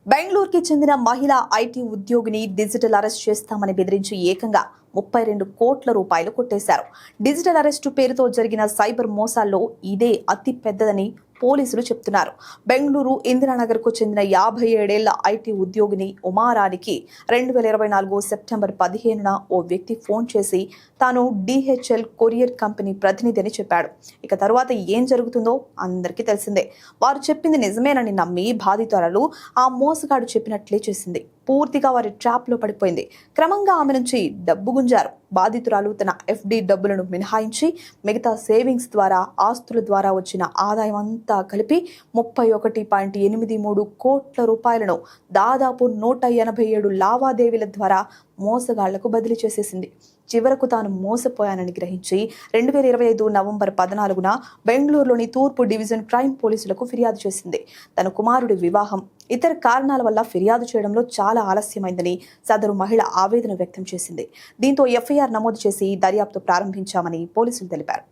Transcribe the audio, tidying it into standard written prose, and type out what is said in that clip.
బెంగళూరుకి చెందిన మహిళా ఐటీ ఉద్యోగిని డిజిటల్ అరెస్ట్ చేస్తామని బెదిరించి ఏకంగా 32 కోట్ల రూపాయలు కొట్టేశారు. డిజిటల్ అరెస్టు పేరుతో జరిగిన సైబర్ మోసాల్లో ఇదే అతి పెద్దదని పోలీసులు చెప్తున్నారు. బెంగళూరు ఇందిరానగర్కు చెందిన 57 ఏళ్ల ఐటీ ఉద్యోగిని ఉమారానికి 2024 సెప్టెంబర్ 15న ఓ వ్యక్తి ఫోన్ చేసి తాను DHL కొరియర్ కంపెనీ ప్రతినిధి అని చెప్పాడు. ఇక తరువాత ఏం జరుగుతుందో అందరికీ తెలిసిందే. వారు చెప్పింది నిజమేనని నమ్మి బాధితురాలు ఆ మోసగాడు చెప్పినట్లే చేసింది. పూర్తిగా వారి ట్రాప్లో పడిపోయింది. క్రమంగా ఆమె నుంచి డబ్బు గుంజారు. బాధితురాలు తన FD డబ్బులను మినహాయించి మిగతా సేవింగ్స్ ద్వారా, ఆస్తుల ద్వారా వచ్చిన ఆదాయం అంతా కలిపి 31.83 కోట్ల రూపాయలను దాదాపు 187 లావాదేవీల ద్వారా మోసగాళ్లకు బదిలీ చేసేసింది. చివరకు తాను మోసపోయానని గ్రహించి 2025 నవంబర్ 14న బెంగళూరులోని తూర్పు డివిజన్ క్రైమ్ పోలీసులకు ఫిర్యాదు చేసింది. తన కుమారుడి వివాహం, ఇతర కారణాల వల్ల ఫిర్యాదు చేయడంలో చాలా ఆలస్యమైందని సదరు మహిళ ఆవేదన వ్యక్తం చేసింది. దీంతో FIR నమోదు చేసి దర్యాప్తు ప్రారంభించామని పోలీసులు తెలిపారు.